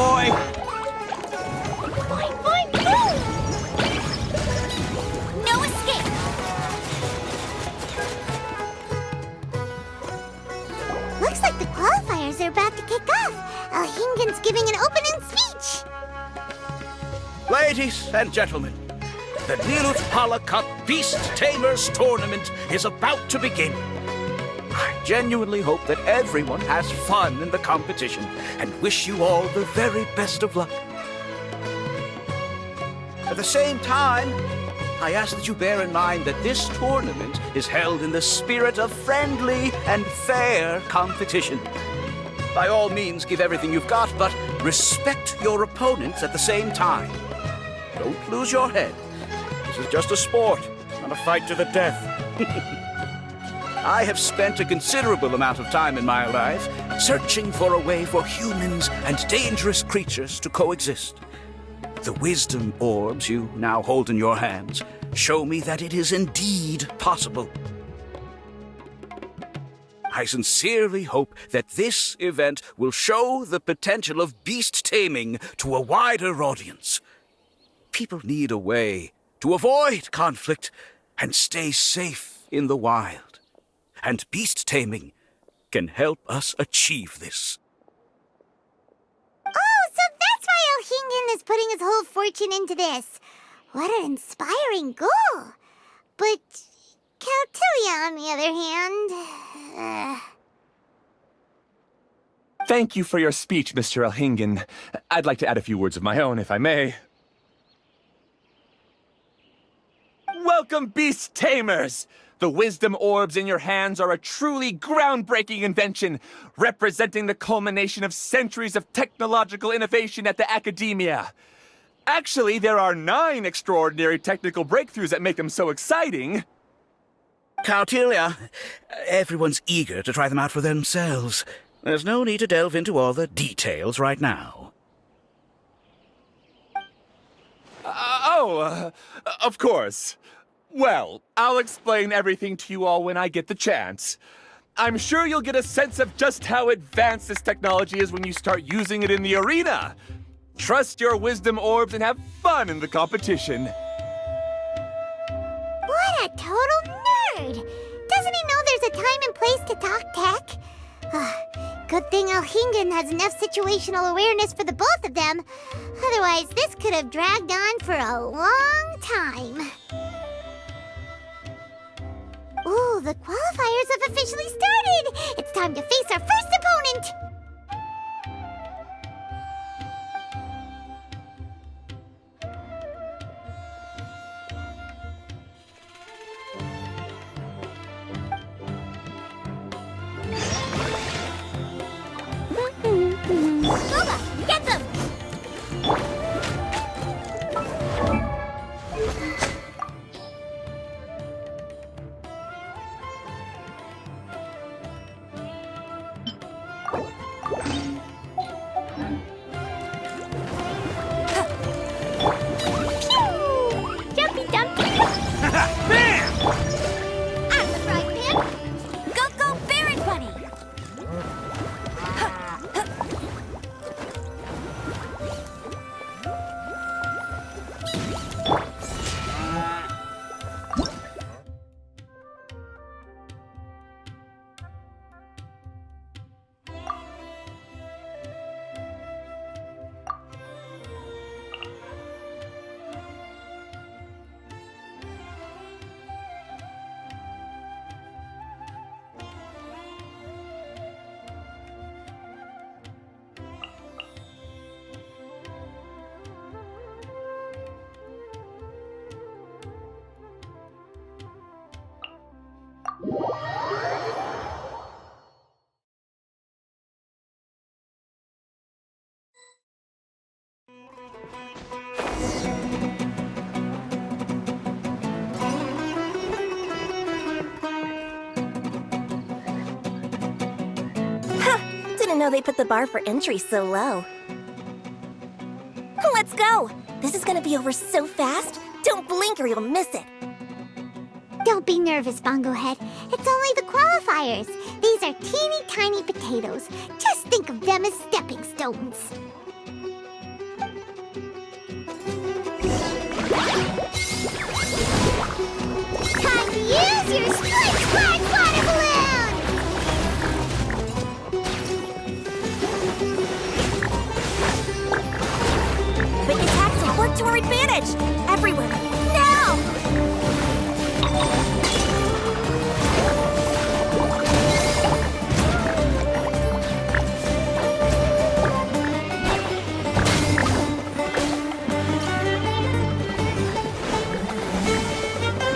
boy! Boing, boing, boom! No escape! Looks like the qualifiers are about to kick off. Alhingen's giving an opening speech. Ladies and gentlemen, the Nilut Hala Cup Beast Tamers Tournament is about to begin. I genuinely hope that everyone has fun in the competition and wish you all the very best of luck. At the same time, I ask that you bear in mind that this tournament is held in the spirit of friendly and fair competition. By all means, give everything you've got, but respect your opponents at the same time. Don't lose your head. This is just a sport, not a fight to the death. I have spent a considerable amount of time in my life searching for a way for humans and dangerous creatures to coexist. The wisdom orbs you now hold in your hands show me that it is indeed possible. I sincerely hope that this event will show the potential of beast taming to a wider audience. People need a way to avoid conflict and stay safe in the wild. And beast taming can help us achieve this. Oh, so that's why Alhingen is putting his whole fortune into this. What an inspiring goal. But Caltilia, on the other hand... Thank you for your speech, Mr. Alhingen. I'd like to add a few words of my own, if I may. Welcome, Beast Tamers! The wisdom orbs in your hands are a truly groundbreaking invention, representing the culmination of centuries of technological innovation at the academia. Actually, there are 9 extraordinary technical breakthroughs that make them so exciting. Caltilia, everyone's eager to try them out for themselves. There's no need to delve into all the details right now. Of course. Well, I'll explain everything to you all when I get the chance. I'm sure you'll get a sense of just how advanced this technology is when you start using it in the arena. Trust your wisdom orbs and have fun in the competition. What a total nerd! Doesn't he know there's a time and place to talk tech? Good thing Alhingen has enough situational awareness for the both of them. Otherwise, this could have dragged on for a long time. Ooh, the qualifiers have officially started! It's time to face our first opponent! Boba, get them! Jumpy dumpy! Bam! I'm the frying pan! Go, go, Baron Bunny! Didn't know they put the bar for entry so low. Let's go! This is gonna be over so fast. Don't blink or you'll miss it. Don't be nervous, Bongo Head. It's only the qualifiers. These are teeny tiny potatoes. Just think of them as stepping stones. your split squad water balloon! Quick attacks will work to our advantage! Everyone, now!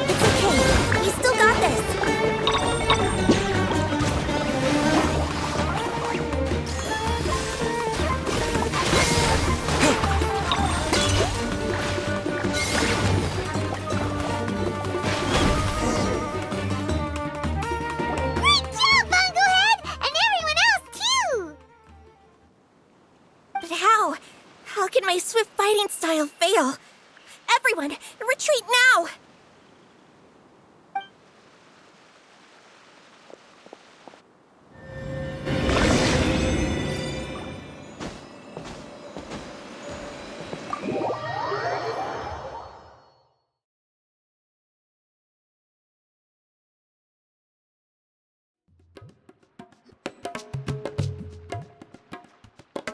It's okay. You still got this. Great job, Bunglehead! And everyone else, too! But how? How can my swift fighting style fail? Everyone, retreat now!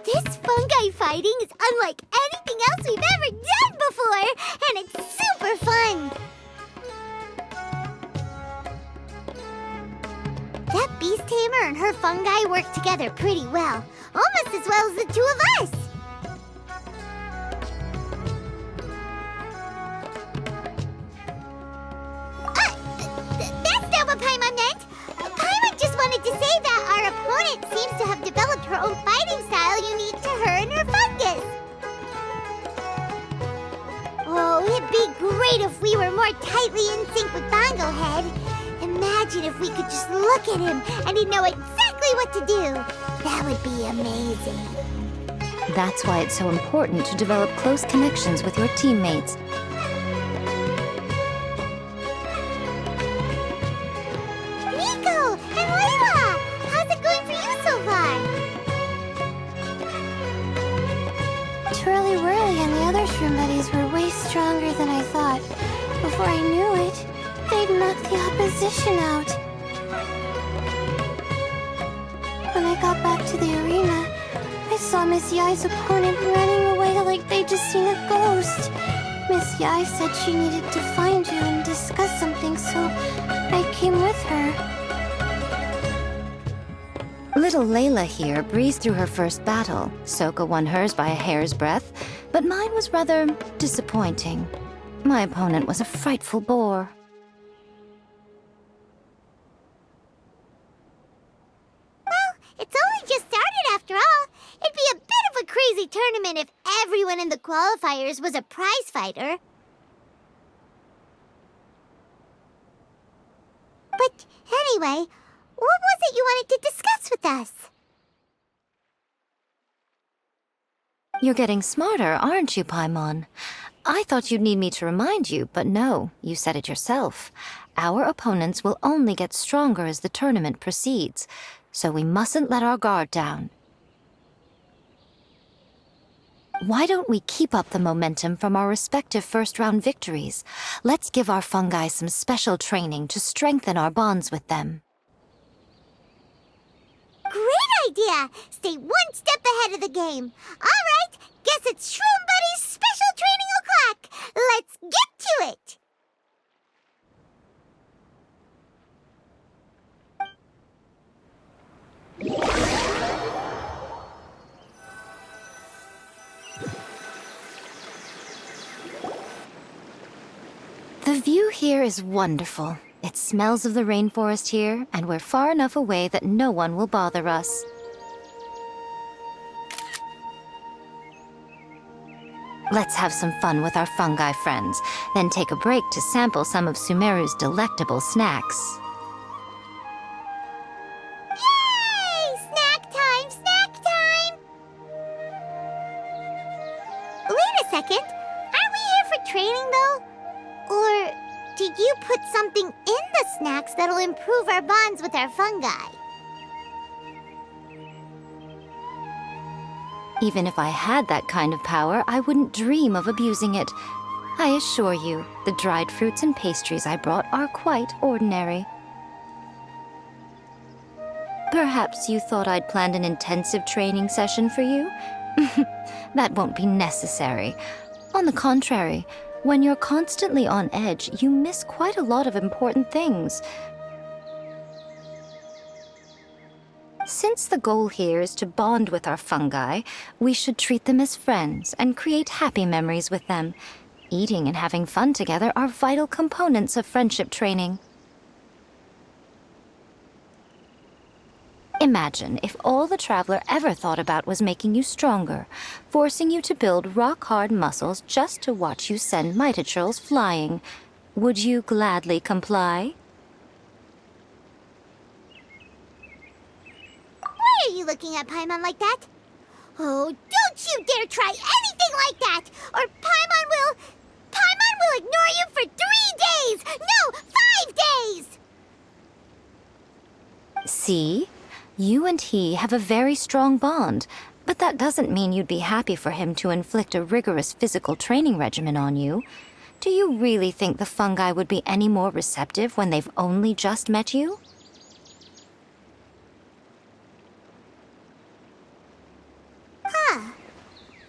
This fungi fighting is unlike anything else we've ever done before, and it's super fun! That beast tamer and her fungi work together pretty well, almost as well as the two of us! That's not what Paimon meant! Paimon just wanted to say that our opponent seems to have developed her own fighting style unique to her and her fungus! Oh, it'd be great if we were more tightly in sync with Bonglehead. Imagine if we could just look at him and he'd know exactly what to do. That would be amazing. That's why it's so important to develop close connections with your teammates. Nico and Layla! How's it going for you so far? Twirly Whirly and the other shroom buddies were way stronger than I thought. Before I knew it, they'd knocked the opposition out. When I got back to the arena, I saw Miss Yai's opponent running away like they'd just seen a ghost. Miss Yai said she needed to find you and discuss something, so I came with her. Little Layla here breezed through her first battle. Soka won hers by a hair's breadth, but mine was rather disappointing. My opponent was a frightful bore. Well, it's only just started after all. It'd be a bit of a crazy tournament if everyone in the qualifiers was a prize fighter. But anyway, what was it you wanted to discuss with us? You're getting smarter, aren't you, Paimon? I thought you'd need me to remind you, but no, you said it yourself. Our opponents will only get stronger as the tournament proceeds, so we mustn't let our guard down. Why don't we keep up the momentum from our respective first-round victories? Let's give our fungi some special training to strengthen our bonds with them. Great idea! Stay one step ahead of the game. All right, guess it's Shroom Buddy's special training o'clock. Let's get to it! The view here is wonderful. It smells of the rainforest here, and we're far enough away that no one will bother us. Let's have some fun with our fungi friends, then take a break to sample some of Sumeru's delectable snacks. Yay! Snack time! Snack time! Wait a second. Aren't we here for training, though? Or did you put something in the snacks that'll improve our bonds with our fungi? Even if I had that kind of power, I wouldn't dream of abusing it. I assure you, the dried fruits and pastries I brought are quite ordinary. Perhaps you thought I'd planned an intensive training session for you? That won't be necessary. On the contrary, when you're constantly on edge, you miss quite a lot of important things. Since the goal here is to bond with our fungi, we should treat them as friends and create happy memories with them. Eating and having fun together are vital components of friendship training. Imagine if all the Traveler ever thought about was making you stronger, forcing you to build rock-hard muscles just to watch you send mitochurls flying. Would you gladly comply? Why are you looking at Paimon like that? Oh, don't you dare try anything like that! Or Paimon will ignore you for 3 days! No, 5 days! See? You and he have a very strong bond, but that doesn't mean you'd be happy for him to inflict a rigorous physical training regimen on you. Do you really think the fungi would be any more receptive when they've only just met you? Huh.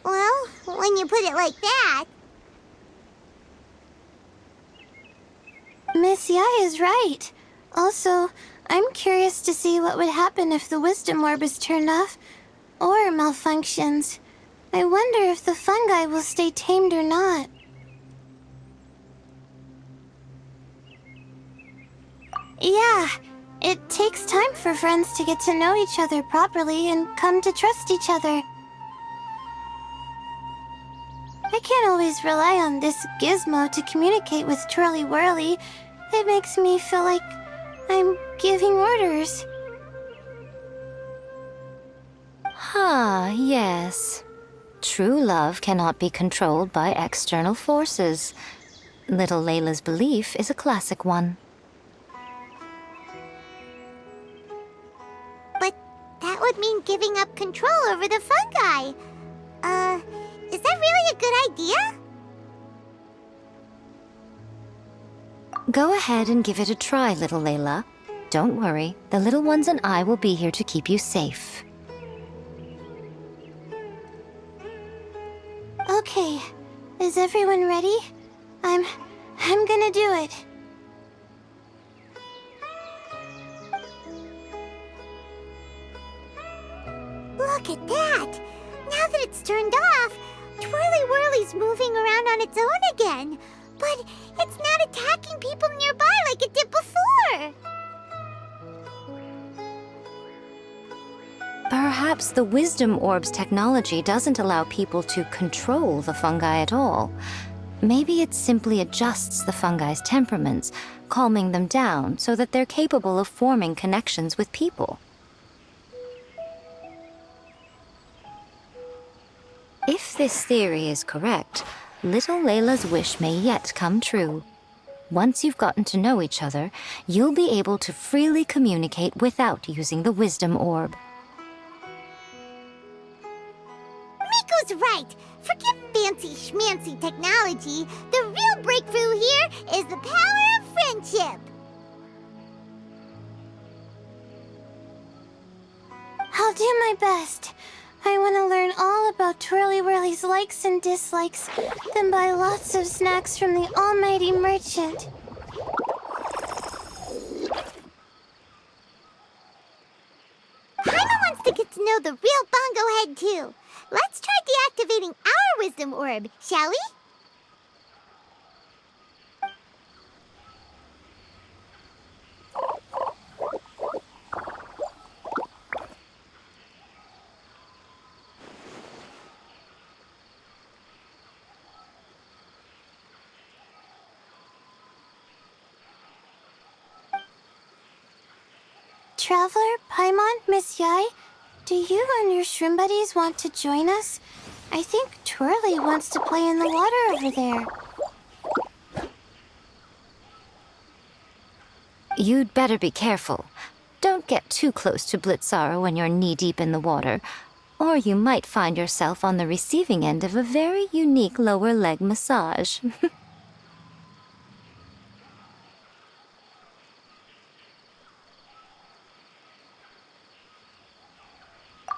Well, when you put it like that... Miss Yai is right. Also, I'm curious to see what would happen if the wisdom orb is turned off or malfunctions. I wonder if the fungi will stay tamed or not. Yeah, it takes time for friends to get to know each other properly and come to trust each other. I can't always rely on this gizmo to communicate with Twirly Whirly. It makes me feel like I'm giving orders. Yes. True love cannot be controlled by external forces. Little Layla's belief is a classic one. But that would mean giving up control over the fungi. Is that really a good idea? Go ahead and give it a try, little Layla. Don't worry, the little ones and I will be here to keep you safe. Okay, is everyone ready? I'm gonna do it. Look at that! Now that it's turned off, Twirly Whirly's moving around on its own again. But it's not attacking people nearby like it did before! Perhaps the Wisdom Orb's technology doesn't allow people to control the fungi at all. Maybe it simply adjusts the fungi's temperaments, calming them down so that they're capable of forming connections with people. If this theory is correct, little Layla's wish may yet come true. Once you've gotten to know each other, you'll be able to freely communicate without using the Wisdom Orb. Miko's right! Forget fancy schmancy technology. The real breakthrough here is the power of friendship! I'll do my best. I want to learn all about Twirly Whirly's likes and dislikes, then buy lots of snacks from the almighty merchant. Paimon wants to get to know the real Bongo Head, too. Let's try deactivating our Wisdom Orb, shall we? Traveler, Paimon, Miss Yai, do you and your shroom buddies want to join us? I think Twirly wants to play in the water over there. You'd better be careful. Don't get too close to Blitzara when you're knee-deep in the water. Or you might find yourself on the receiving end of a very unique lower leg massage.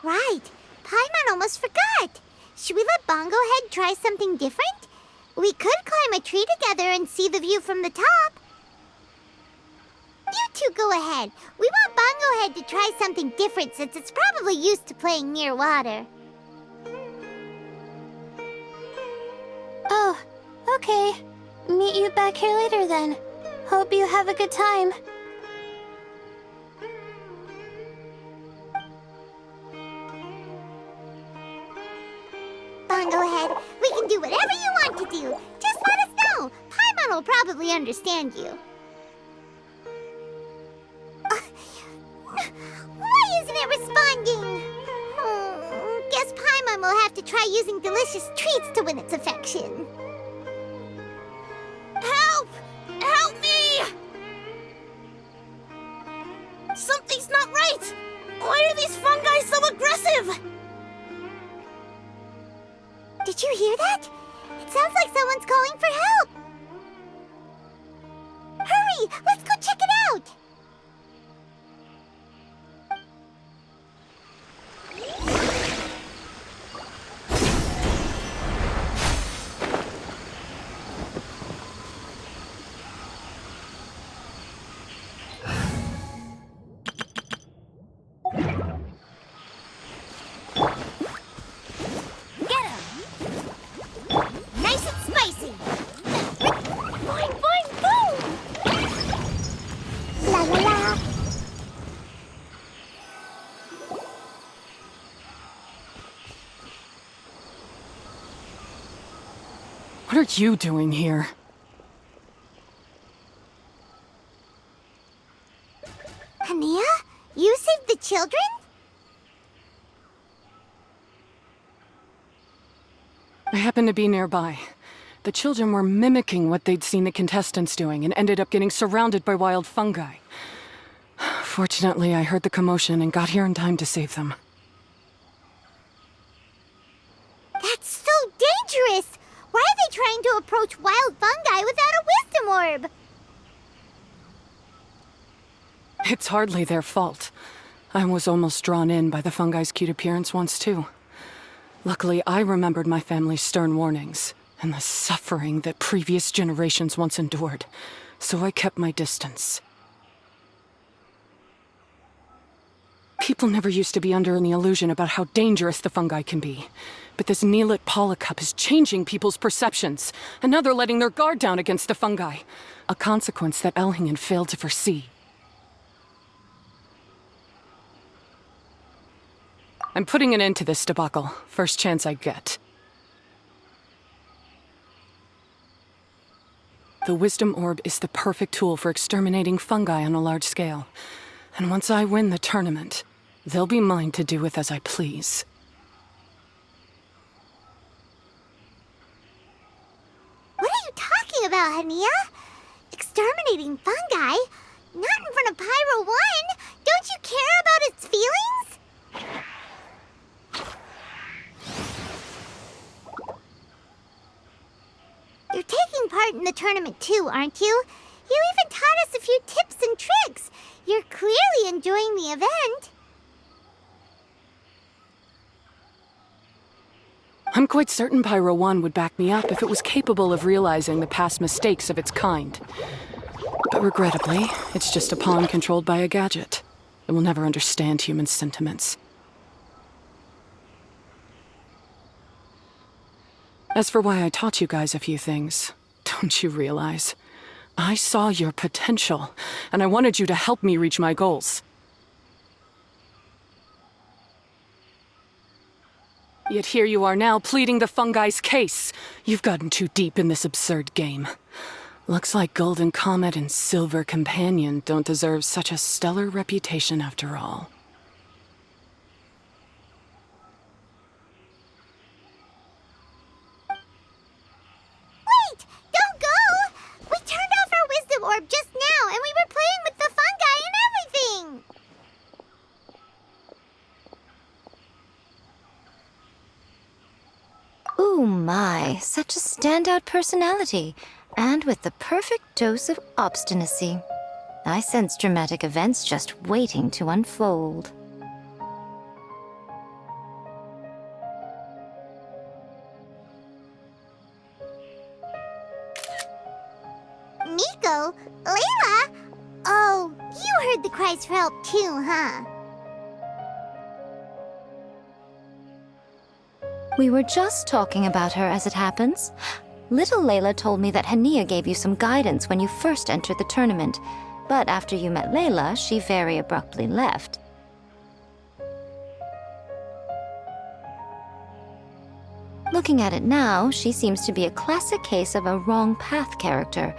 Right. Paimon almost forgot. Should we let Bongo Head try something different? We could climb a tree together and see the view from the top. You two go ahead. We want Bongo Head to try something different since it's probably used to playing near water. Oh, okay. Meet you back here later then. Hope you have a good time. Bongo Head, we can do whatever you want to do. Just let us know. Paimon will probably understand you. Why isn't it responding? Guess Paimon will have to try using delicious treats to win its affection. Help! Help me! Something's not right! Why are these fungi so aggressive? Did you hear that? It sounds like someone's calling for help. Hurry! Let's go check it out! Nice and spicy! Boing, boing, boom! La la la! What are you doing here? Hania? You saved the children? I happened to be nearby. The children were mimicking what they'd seen the contestants doing and ended up getting surrounded by wild fungi. Fortunately, I heard the commotion and got here in time to save them. That's so dangerous! Why are they trying to approach wild fungi without a wisdom orb? It's hardly their fault. I was almost drawn in by the fungi's cute appearance once, too. Luckily, I remembered my family's stern warnings and the suffering that previous generations once endured, so I kept my distance. People never used to be under any illusion about how dangerous the fungi can be. But this Neelit polycup is changing people's perceptions, and now they're letting their guard down against the fungi. A consequence that Elhingen failed to foresee. I'm putting an end to this debacle, first chance I get. The Wisdom Orb is the perfect tool for exterminating fungi on a large scale. And once I win the tournament, they'll be mine to do with as I please. What are you talking about, Hania? Exterminating fungi? Not in front of Pyro 1! Don't you care about its feelings? You're taking part in the tournament too, aren't you? You even taught us a few tips and tricks. You're clearly enjoying the event. I'm quite certain Pyro 1 would back me up if it was capable of realizing the past mistakes of its kind. But regrettably, it's just a pawn controlled by a gadget. It will never understand human sentiments. As for why I taught you guys a few things, don't you realize? I saw your potential, and I wanted you to help me reach my goals. Yet here you are now, pleading the fungi's case. You've gotten too deep in this absurd game. Looks like Golden Comet and Silver Companion don't deserve such a stellar reputation after all. Wait! Don't go! We turned off our wisdom orb just now, and we were playing with the fungi and everything! Oh my, such a standout personality, and with the perfect dose of obstinacy. I sense dramatic events just waiting to unfold. Nico? Layla? Oh, you heard the cries for help too, huh? We were just talking about her as it happens. Little Layla told me that Hania gave you some guidance when you first entered the tournament, but after you met Layla, she very abruptly left. Looking at it now, she seems to be a classic case of a wrong path character.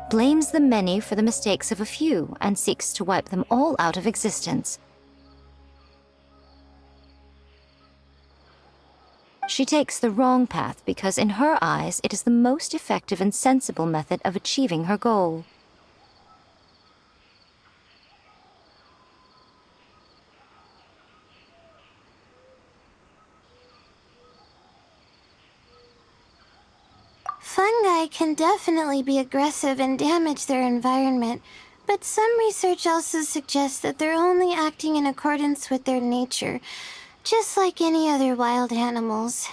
Blames the many for the mistakes of a few and seeks to wipe them all out of existence. She takes the wrong path because in her eyes it is the most effective and sensible method of achieving her goal. Fungi can definitely be aggressive and damage their environment, but some research also suggests that they're only acting in accordance with their nature, just like any other wild animals.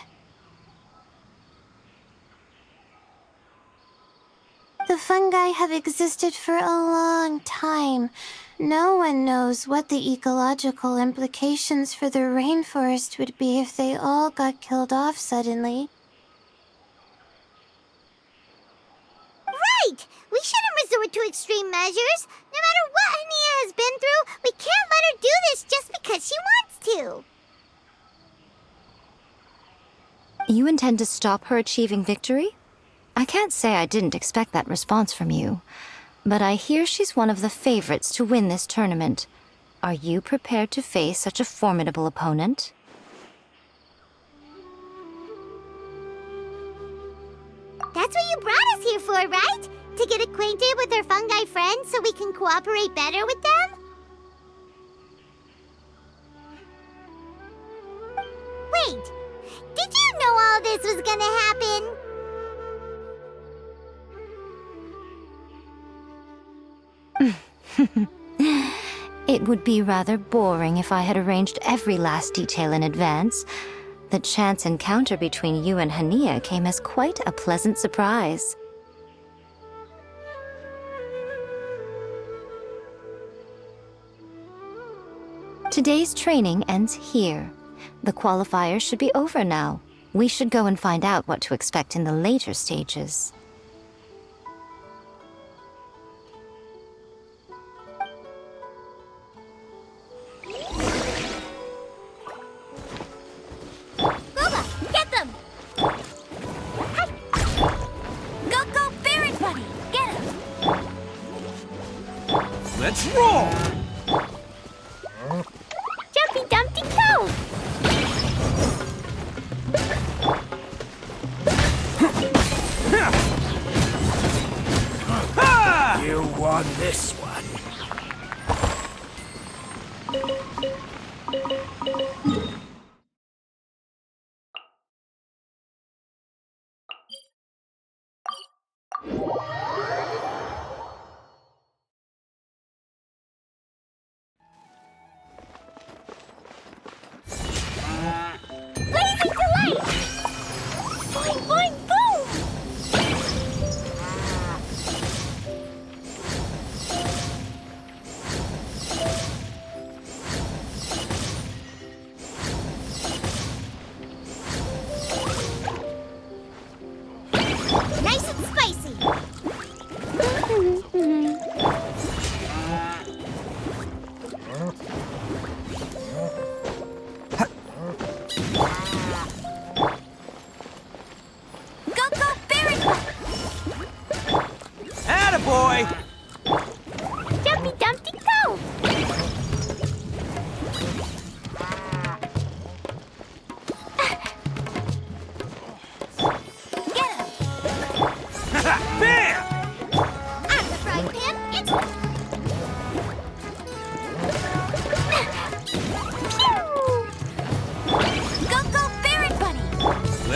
The fungi have existed for a long time. No one knows what the ecological implications for the rainforest would be if they all got killed off suddenly. Right! We shouldn't resort to extreme measures. No matter what Hania has been through, we can't let her do this just because she wants to. You intend to stop her achieving victory? I can't say I didn't expect that response from you, but I hear she's one of the favorites to win this tournament. Are you prepared to face such a formidable opponent? That's what you brought us here for, right? To get acquainted with our fungi friends so we can cooperate better with them? Wait, did you know all this was gonna happen? It would be rather boring if I had arranged every last detail in advance. The chance encounter between you and Hania came as quite a pleasant surprise. Today's training ends here. The qualifiers should be over now. We should go and find out what to expect in the later stages. Booba, get them! Go, go, Baron Buddy! Get him! Let's roll! Jumpy Dumpty go!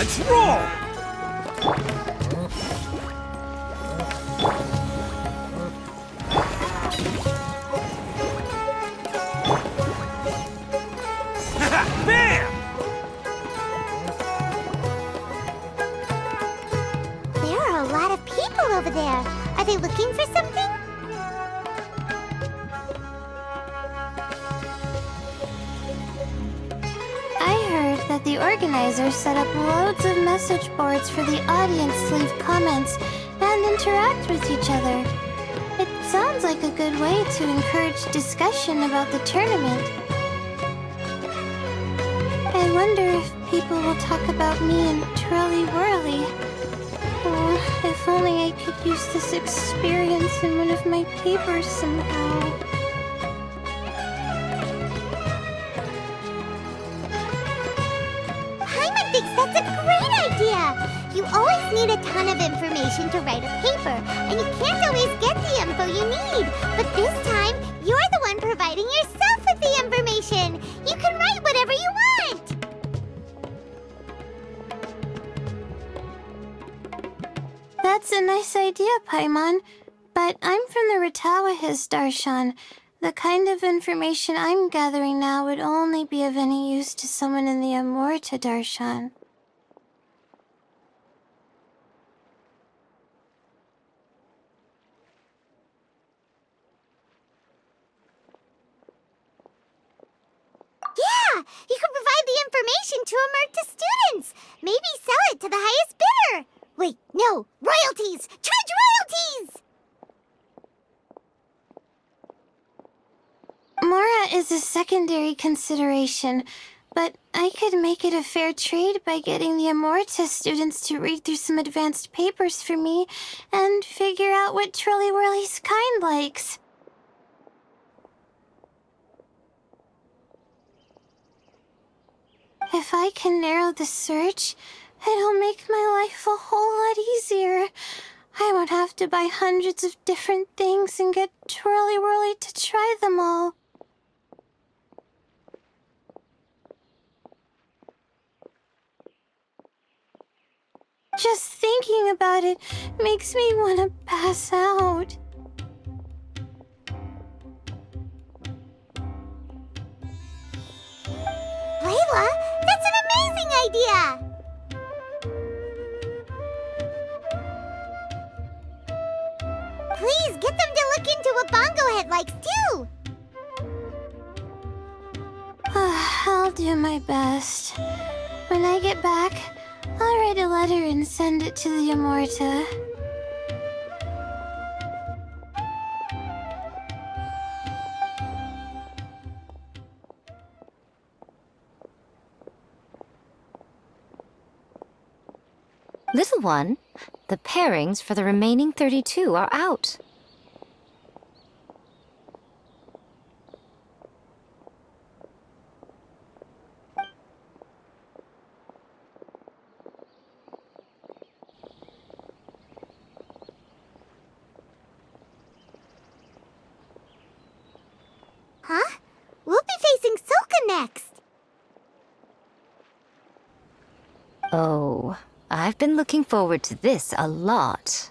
Let's roll! Bam! There are a lot of people over there. Are they looking for something? I heard that the organizers set up loads of message boards for the audience to leave comments and interact with each other. It sounds like a good way to encourage discussion about the tournament. I wonder if people will talk about me and Twirly Whirly. Oh, if only I could use this experience in one of my papers somehow. Paimon thinks that's a great idea! You always need a ton of information to write a paper, and you can't always get the info you need. But this time, you're the one providing yourself with the information! You can write whatever you want! That's a nice idea, Paimon. But I'm from the Ratawa-His Darshan. The kind of information I'm gathering now would only be of any use to someone in the Amorta Darshan. Yeah! You can provide the information to Amurta students! Maybe sell it to the highest bidder! Wait, no! Royalties! Charge royalties! Mora is a secondary consideration, but I could make it a fair trade by getting the Amorta students to read through some advanced papers for me and figure out what Twirly Whirly's kind likes. If I can narrow the search, it'll make my life a whole lot easier. I won't have to buy hundreds of different things and get Twirly Whirly to try them all. Just thinking about it makes me want to pass out. Layla, that's an amazing idea! Please, get them to look into what Bongo Head likes, too! I'll do my best. When I get back, I'll write a letter and send it to the Amorta. Little one, the pairings for the remaining 32 are out. Huh? We'll be facing Soka next! Oh, I've been looking forward to this a lot.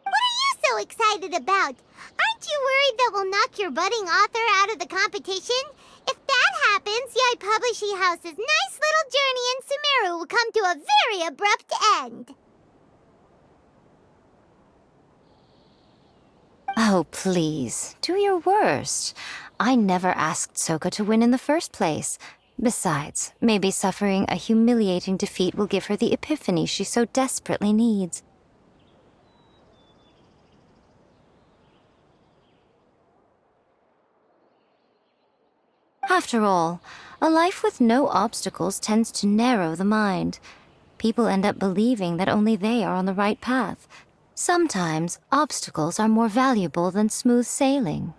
What are you so excited about? Aren't you worried that we'll knock your budding author out of the competition? If that happens, Yai Publishing House's nice little journey in Sumeru will come to a very abrupt end. Oh, please, do your worst. I never asked Soka to win in the first place. Besides, maybe suffering a humiliating defeat will give her the epiphany she so desperately needs. After all, a life with no obstacles tends to narrow the mind. People end up believing that only they are on the right path. Sometimes, obstacles are more valuable than smooth sailing.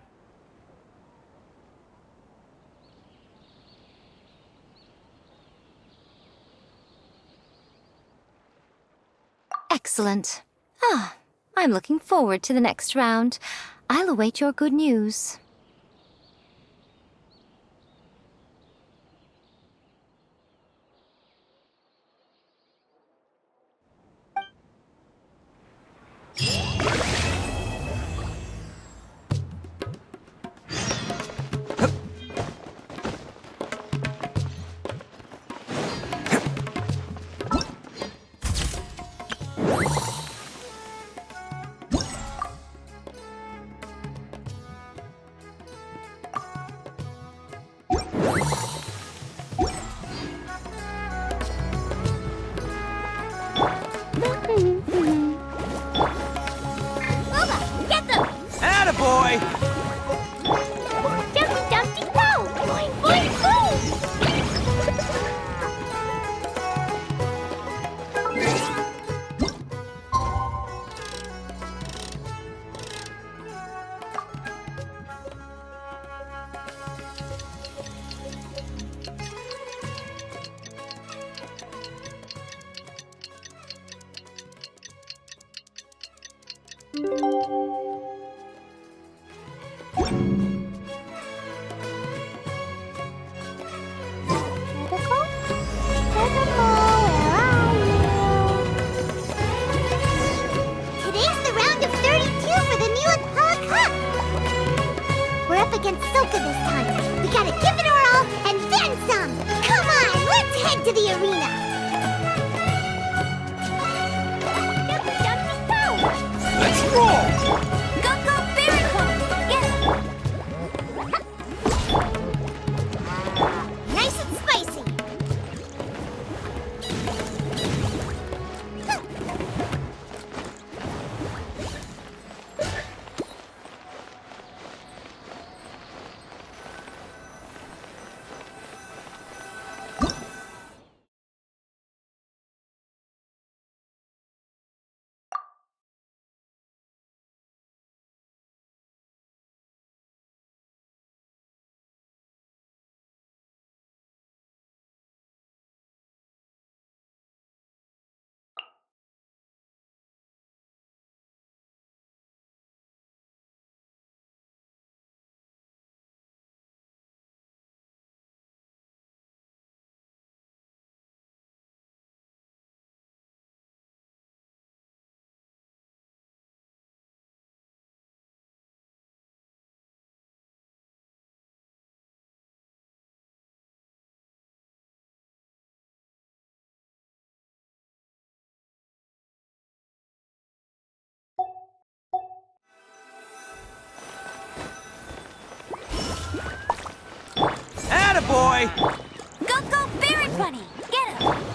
Excellent. I'm looking forward to the next round. I'll await your good news. Attaboy! Dumpty dumpty go! Boing boing boom! Critical? Critical, where are you? Today's the round of 32 for the new Apollo Cup! We're up against Soka this time. We gotta give it our all and then some! Come on, let's head to the arena! Dumpty dumpty go! Let's roll! Go, go, Barry Club! Get it! Nice and spicy! Attaboy! Go, go, Barry Bunny! Get him!